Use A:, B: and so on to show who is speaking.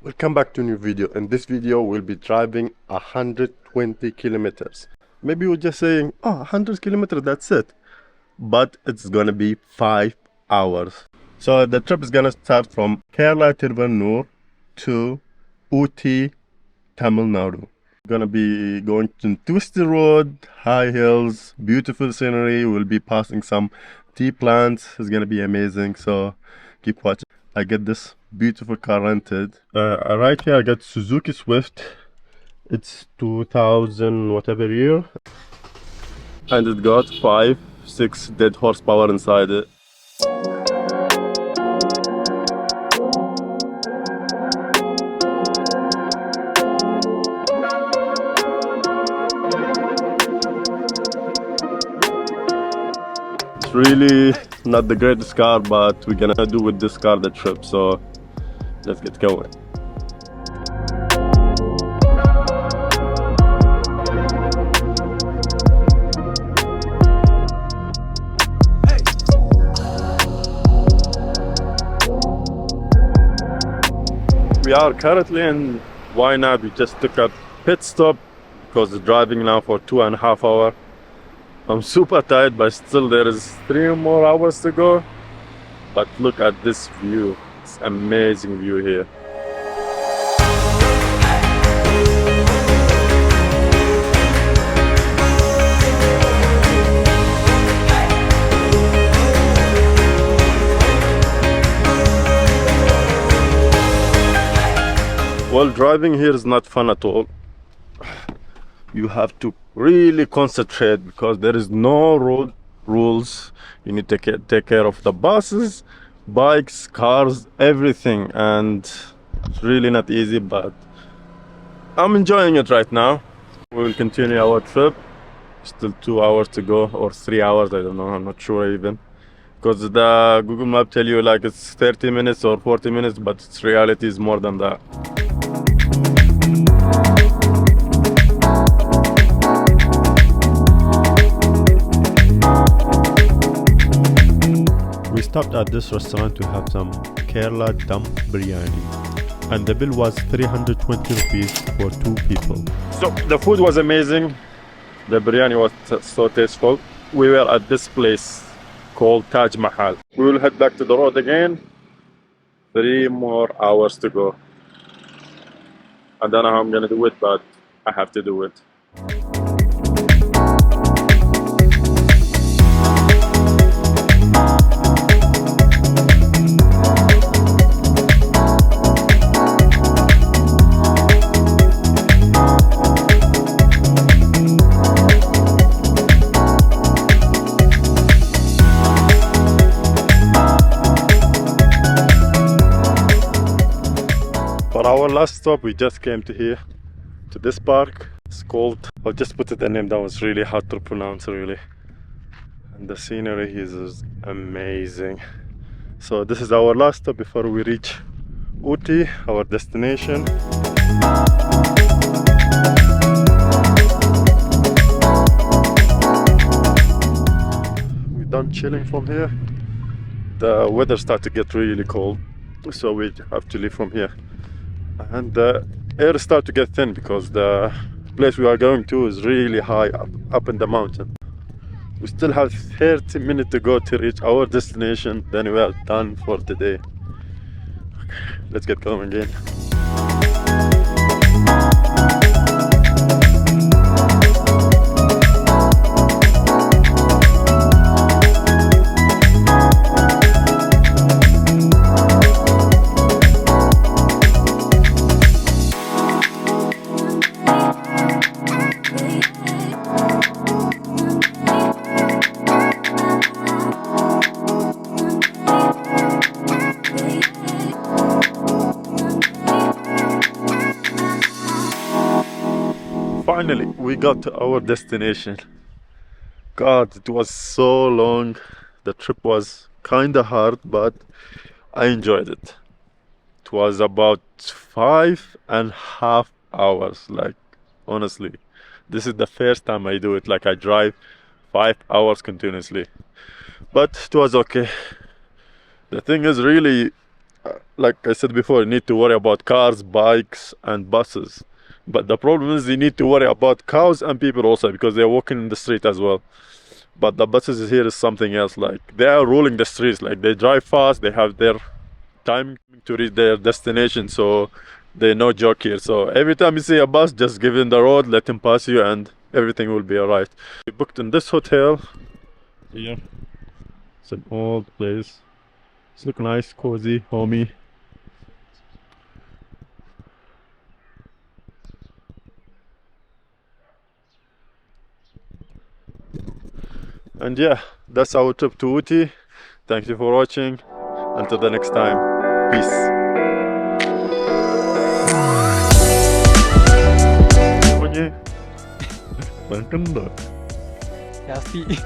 A: Welcome back to a new video. In this video we'll be driving 120 kilometers. Maybe you're just saying, oh, 100 kilometers, that's it. But it's gonna be 5 hours. So the trip is gonna start from Kerala Tirvanur to Ooty, Tamil Nadu. Gonna be going to twisty road, high hills, beautiful scenery. We'll be passing some tea plants. It's gonna be amazing, so keep watching. I get this beautiful car rented. Right here I got Suzuki Swift. It's 2000 whatever year, and it got 5-6 dead horsepower inside it. It's really not the greatest car, but we're gonna do with this car the trip, so let's get going. We are currently in Wayanad. We just took a pit stop because we're driving now for 2.5 hours. I'm super tired, but still there is 3 more hours to go. But look at this view. It's amazing view here. Well, driving here is not fun at all. You have to really concentrate because there is no road rules. You need to take care of the buses, bikes, cars, everything, and it's really not easy, but I'm enjoying it right now. We will continue our trip. Still 2 hours to go, or 3 hours, I don't know, I'm not sure even, because the Google Map tell you like it's 30 minutes or 40 minutes, but its reality is more than that. We stopped at this restaurant to have some Kerala dum biryani, and the bill was 320 rupees for 2 people. So the food was amazing. The biryani was so tasteful. We were at this place called Taj Mahal. We will head back to the road again. 3 more hours to go. I don't know how I'm gonna do it, but I have to do it. For our last stop, we just came to here, to this park. It's called, I'll just put it the name, that was really hard to pronounce really. And the scenery here is amazing. So this is our last stop before we reach Ooty, our destination. We're done chilling from here. The weather starts to get really cold, so we have to leave from here. And the air starts to get thin because the place we are going to is really high up in the mountain. We still have 30 minutes to go to reach our destination, then we are done for the day. Okay, let's get going again. Finally, we got to our destination. God, it was so long. The trip was kinda hard, but I enjoyed it. It was about 5.5 hours. Like, honestly, this is the first time I do it. Like, I drive 5 hours continuously, but it was okay. The thing is, really, like I said before, you need to worry about cars, bikes, and buses. But the problem is you need to worry about cows and people also because they're walking in the street as well. But the buses here is something else. Like they are ruling the streets. Like they drive fast. They have their time to reach their destination. So they're no joke here. So every time you see a bus, just give him the road, let him pass you, and everything will be alright. We booked in this hotel. Here, it's an old place. It's look nice, cozy, homey. And yeah, that's our trip to Ooty. Thank you for watching. Until the next time, peace. Bunyi. Bangkit dah.
B: Kasih.